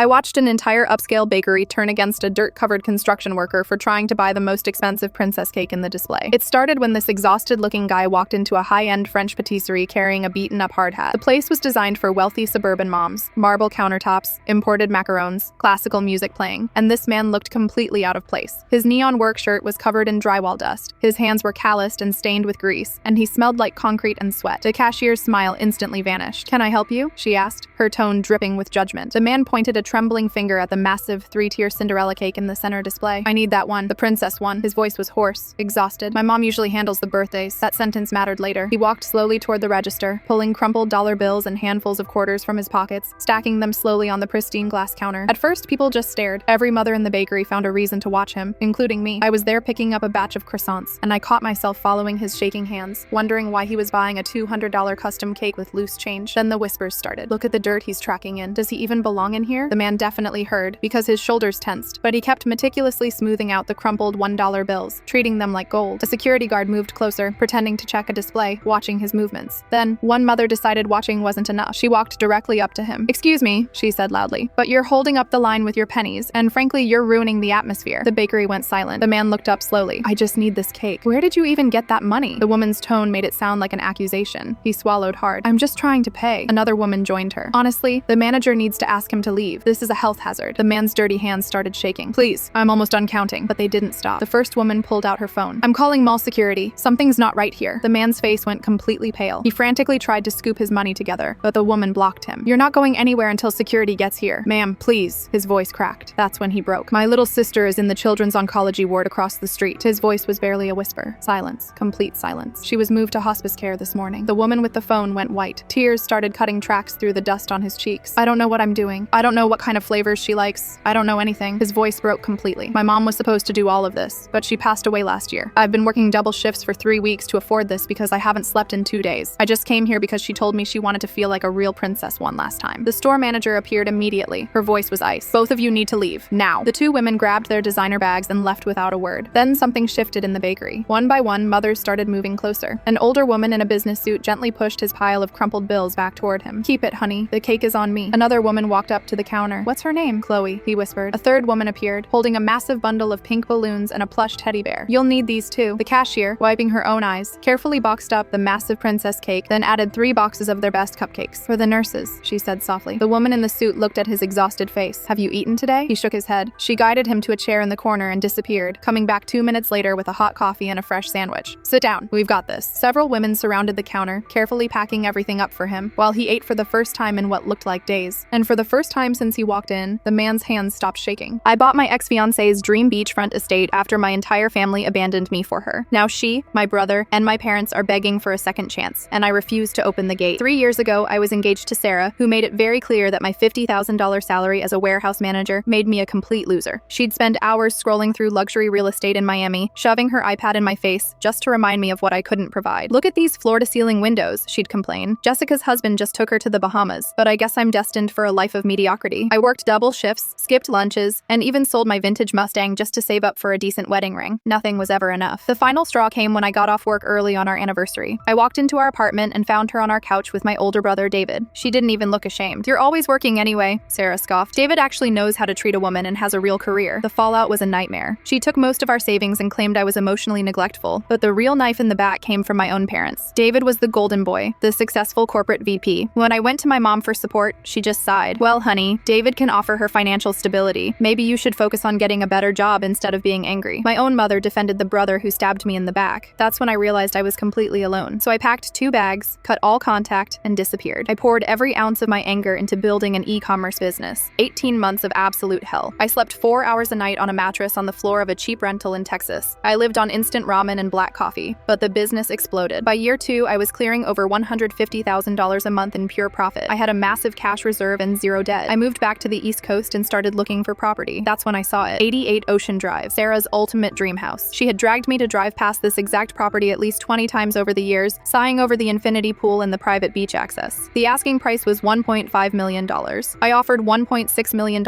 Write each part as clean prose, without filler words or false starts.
I watched an entire upscale bakery turn against a dirt-covered construction worker for trying to buy the most expensive princess cake in the display. It started when this exhausted-looking guy walked into a high-end French patisserie carrying a beaten-up hard hat. The place was designed for wealthy suburban moms. Marble countertops, imported macarons, classical music playing, and this man looked completely out of place. His neon work shirt was covered in drywall dust, his hands were calloused and stained with grease, and he smelled like concrete and sweat. The cashier's smile instantly vanished. "Can I help you?" she asked, her tone dripping with judgment. The man pointed a trembling finger at the massive three-tier Cinderella cake in the center display. "I need that one, the princess one." His voice was hoarse, exhausted. "My mom usually handles the birthdays." That sentence mattered later. He walked slowly toward the register, pulling crumpled dollar bills and handfuls of quarters from his pockets, stacking them slowly on the pristine glass counter. At first, people just stared. Every mother in the bakery found a reason to watch him, including me. I was there picking up a batch of croissants, and I caught myself following his shaking hands, wondering why he was buying a $200 custom cake with loose change. Then the whispers started. "Look at the dirt he's tracking in. Does he even belong in here?" The man definitely heard, because his shoulders tensed, but he kept meticulously smoothing out the crumpled $1 bills, treating them like gold. A security guard moved closer, pretending to check a display, watching his movements. Then, one mother decided watching wasn't enough. She walked directly up to him. "Excuse me," she said loudly, "but you're holding up the line with your pennies, and frankly, you're ruining the atmosphere." The bakery went silent. The man looked up slowly. "I just need this cake. Where did you even get that money?" The woman's tone made it sound like an accusation. He swallowed hard. "I'm just trying to pay." Another woman joined her. "Honestly, the manager needs to ask him to leave. This is a health hazard." The man's dirty hands started shaking. "Please, I'm almost done counting." But they didn't stop. The first woman pulled out her phone. "I'm calling mall security. Something's not right here." The man's face went completely pale. He frantically tried to scoop his money together, but the woman blocked him. "You're not going anywhere until security gets here." "Ma'am, please." His voice cracked. That's when he broke. "My little sister is in the children's oncology ward across the street." His voice was barely a whisper. Silence. Complete silence. "She was moved to hospice care this morning." The woman with the phone went white. Tears started cutting tracks through the dust on his cheeks. "I don't know what I'm doing. I don't know what kind of flavors she likes. I don't know anything." His voice broke completely. "My mom was supposed to do all of this, but she passed away last year. I've been working double shifts for 3 weeks to afford this because I haven't slept in 2 days. I just came here because she told me she wanted to feel like a real princess one last time." The store manager appeared immediately. Her voice was ice. "Both of you need to leave, now." The two women grabbed their designer bags and left without a word. Then something shifted in the bakery. One by one, mothers started moving closer. An older woman in a business suit gently pushed his pile of crumpled bills back toward him. "Keep it, honey. The cake is on me." Another woman walked up to the counter. "What's her name?" "Chloe," he whispered. A third woman appeared, holding a massive bundle of pink balloons and a plush teddy bear. "You'll need these too." The cashier, wiping her own eyes, carefully boxed up the massive princess cake, then added 3 boxes of their best cupcakes. "For the nurses," she said softly. The woman in the suit looked at his exhausted face. "Have you eaten today?" He shook his head. She guided him to a chair in the corner and disappeared, coming back 2 minutes later with a hot coffee and a fresh sandwich. "Sit down. We've got this." Several women surrounded the counter, carefully packing everything up for him, while he ate for the first time in what looked like days. And for the first time since he walked in, the man's hands stopped shaking. "I bought my ex-fiance's dream beachfront estate after my entire family abandoned me for her. Now she, my brother, and my parents are begging for a second chance, and I refuse to open the gate. 3 years ago, I was engaged to Sarah, who made it very clear that my $50,000 salary as a warehouse manager made me a complete loser. She'd spend hours scrolling through luxury real estate in Miami, shoving her iPad in my face just to remind me of what I couldn't provide. Look at these floor-to-ceiling windows," she'd complain. "Jessica's husband just took her to the Bahamas, but I guess I'm destined for a life of mediocrity. I worked double shifts, skipped lunches, and even sold my vintage Mustang just to save up for a decent wedding ring. Nothing was ever enough." The final straw came when I got off work early on our anniversary. I walked into our apartment and found her on our couch with my older brother, David. She didn't even look ashamed. "You're always working anyway," Sarah scoffed. "David actually knows how to treat a woman and has a real career." The fallout was a nightmare. She took most of our savings and claimed I was emotionally neglectful, but the real knife in the back came from my own parents. David was the golden boy, the successful corporate VP. When I went to my mom for support, she just sighed. "Well, honey, David can offer her financial stability. Maybe you should focus on getting a better job instead of being angry." My own mother defended the brother who stabbed me in the back. That's when I realized I was completely alone. So I packed 2 bags, cut all contact, and disappeared. I poured every ounce of my anger into building an e-commerce business. 18 months of absolute hell. I slept 4 hours a night on a mattress on the floor of a cheap rental in Texas. I lived on instant ramen and black coffee, but the business exploded. By year 2, I was clearing over $150,000 a month in pure profit. I had a massive cash reserve and 0 debt. I moved back to the East Coast and started looking for property. That's when I saw it. 88 Ocean Drive, Sarah's ultimate dream house. She had dragged me to drive past this exact property at least 20 times over the years, sighing over the infinity pool and the private beach access. The asking price was $1.5 million. I offered $1.6 million,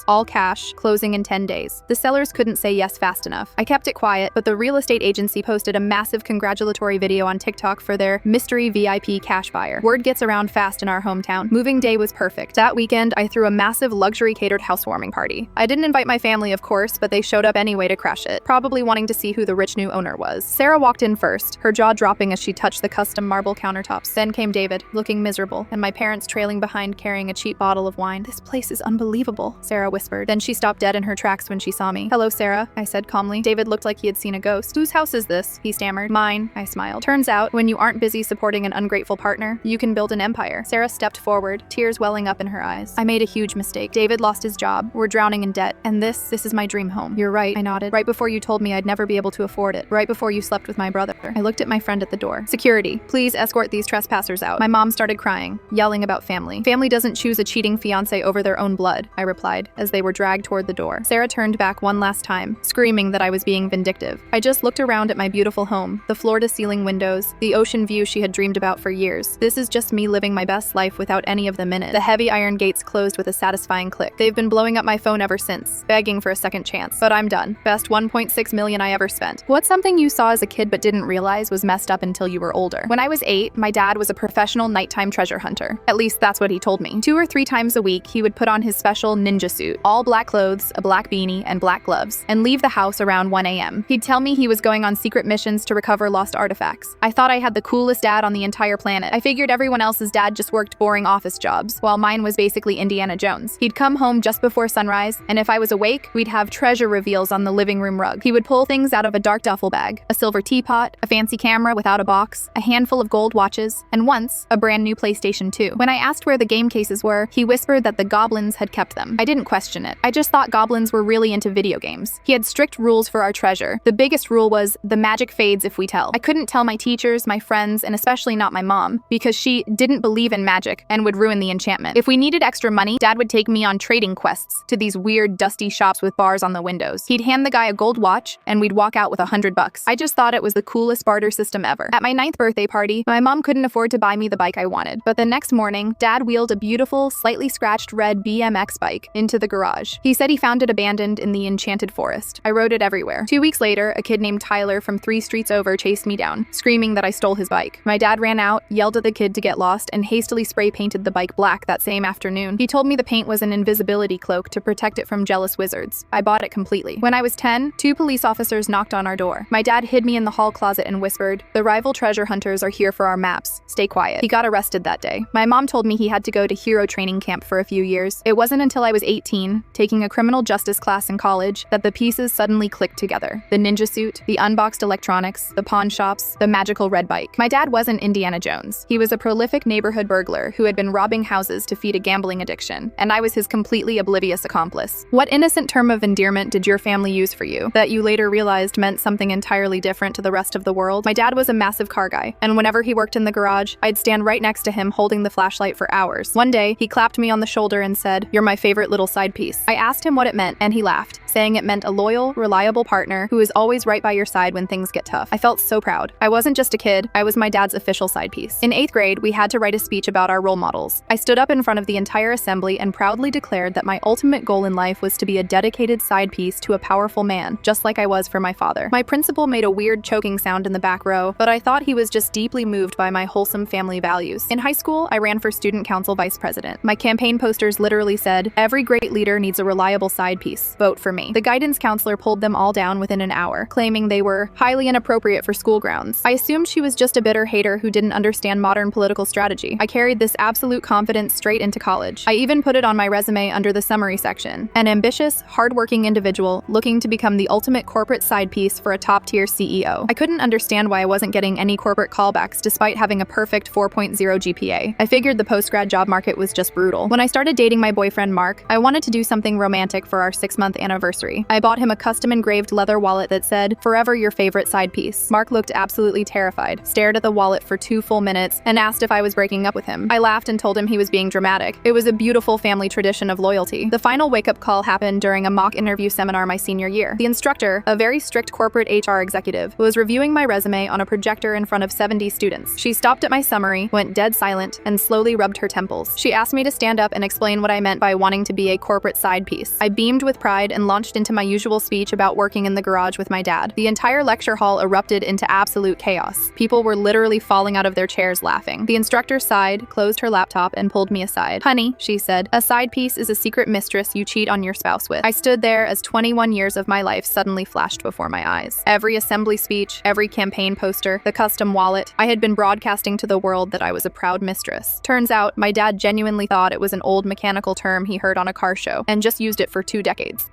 all cash, closing in 10 days. The sellers couldn't say yes fast enough. I kept it quiet, but the real estate agency posted a massive congratulatory video on TikTok for their mystery VIP cash buyer. Word gets around fast in our hometown. Moving day was perfect. That weekend, I threw a massive luxury catered housewarming party. I didn't invite my family, of course, but they showed up anyway to crash it, probably wanting to see who the rich new owner was. Sarah walked in first, her jaw dropping as she touched the custom marble countertops. Then came David, looking miserable, and my parents trailing behind carrying a cheap bottle of wine. "This place is unbelievable," Sarah whispered. Then she stopped dead in her tracks when she saw me. "Hello, Sarah," I said calmly. David looked like he had seen a ghost. "Whose house is this?" he stammered. "Mine," I smiled. "Turns out, when you aren't busy supporting an ungrateful partner, you can build an empire." Sarah stepped forward, tears welling up in her eyes. "I made a huge mistake. David lost his job. We're drowning in debt. And this is my dream home." "You're right," I nodded. "Right before you told me I'd never be able to afford it. Right before you slept with my brother." I looked at my friend at the door. "Security, please escort these trespassers out." My mom started crying, yelling about family. "Family doesn't choose a cheating fiancé over their own blood," I replied, as they were dragged toward the door. Sarah turned back one last time, screaming that I was being vindictive. I just looked around at my beautiful home, the floor-to-ceiling windows, the ocean view she had dreamed about for years. This is just me living my best life without any of them in it. The heavy iron gates closed with a satisfying click. They've been blowing up my phone ever since, begging for a second chance. But I'm done. Best 1.6 million I ever spent. What's something you saw as a kid but didn't realize was messed up until you were older? When I was 8, my dad was a professional nighttime treasure hunter. At least that's what he told me. 2 or 3 times a week, he would put on his special ninja suit, all black clothes, a black beanie, and black gloves, and leave the house around 1 a.m. He'd tell me he was going on secret missions to recover lost artifacts. I thought I had the coolest dad on the entire planet. I figured everyone else's dad just worked boring office jobs, while mine was basically Indiana Jones. He'd come home just before sunrise, and if I was awake, we'd have treasure reveals on the living room rug. He would pull things out of a dark duffel bag, a silver teapot, a fancy camera without a box, a handful of gold watches, and once, a brand new PlayStation 2. When I asked where the game cases were, he whispered that the goblins had kept them. I didn't question it. I just thought goblins were really into video games. He had strict rules for our treasure. The biggest rule was, the magic fades if we tell. I couldn't tell my teachers, my friends, and especially not my mom, because she didn't believe in magic and would ruin the enchantment. If we needed extra money, Dad would take me on trading quests to these weird, dusty shops with bars on the windows. He'd hand the guy a gold watch, and we'd walk out with $100. I just thought it was the coolest barter system ever. At my 9th birthday party, my mom couldn't afford to buy me the bike I wanted, but the next morning, Dad wheeled a beautiful, slightly scratched red BMX bike into the garage. He said he found it abandoned in the enchanted forest. I rode it everywhere. 2 weeks later, a kid named Tyler from 3 streets over chased me down, screaming that I stole his bike. My dad ran out, yelled at the kid to get lost, and hastily spray painted the bike black that same afternoon. He told me the paint was an invisibility cloak to protect it from jealous wizards. I bought it completely. When I was 10, 2 police officers knocked on our door. My dad hid me in the hall closet and whispered, "The rival treasure hunters are here for our maps. Stay quiet." He got arrested that day. My mom told me he had to go to hero training camp for a few years. It wasn't until I was 18, taking a criminal justice class in college, that the pieces suddenly clicked together. The ninja suit, the unboxed electronics, the pawn shops, the magical red bike. My dad wasn't Indiana Jones. He was a prolific neighborhood burglar who had been robbing houses to feed a gambling addiction, and I was his completely oblivious accomplice. What innocent term of endearment did your family use for you, that you later realized meant something entirely different to the rest of the world? My dad was a massive car guy, and whenever he worked in the garage, I'd stand right next to him holding the flashlight for hours. One day, he clapped me on the shoulder and said, "You're my favorite little side piece." I asked him what it meant, and he laughed, saying it meant a loyal, reliable partner who is always right by your side when things get tough. I felt so proud. I wasn't just a kid, I was my dad's official side piece. In 8th grade, we had to write a speech about our role models. I stood up in front of the entire assembly and proudly declared that my ultimate goal in life was to be a dedicated side piece to a powerful man, just like I was for my father. My principal made a weird choking sound in the back row, but I thought he was just deeply moved by my wholesome family values. In high school, I ran for student council vice president. My campaign posters literally said, "Every great leader needs a reliable side piece. Vote for me." The guidance counselor pulled them all down within an hour, claiming they were highly inappropriate for school grounds. I assumed she was just a bitter hater who didn't understand modern political strategy. I carried this absolute confidence straight into college. I even put it on my resume under the summary section. An ambitious, hardworking individual looking to become the ultimate corporate side piece for a top-tier CEO. I couldn't understand why I wasn't getting any corporate callbacks despite having a perfect 4.0 GPA. I figured the post-grad job market was just brutal. When I started dating my boyfriend Mark, I wanted to do something romantic for our 6-month anniversary. I bought him a custom engraved leather wallet that said, "Forever your favorite side piece." Mark looked absolutely terrified, stared at the wallet for 2 full minutes, and asked if I was breaking up with him. I laughed and told him he was being dramatic. It was a beautiful family tradition of loyalty. The final wake-up call happened during a mock interview seminar my senior year. The instructor, a very strict corporate HR executive, was reviewing my resume on a projector in front of 70 students. She stopped at my summary, went dead silent, and slowly rubbed her temples. She asked me to stand up and explain what I meant by wanting to be a corporate side piece. I beamed with pride and launched launched into my usual speech about working in the garage with my dad. The entire lecture hall erupted into absolute chaos. People were literally falling out of their chairs laughing. The instructor sighed, closed her laptop, and pulled me aside. "Honey," she said, "a side piece is a secret mistress you cheat on your spouse with." I stood there as 21 years of my life suddenly flashed before my eyes. Every assembly speech, every campaign poster, the custom wallet, I had been broadcasting to the world that I was a proud mistress. Turns out, my dad genuinely thought it was an old mechanical term he heard on a car show, and just used it for 2 decades.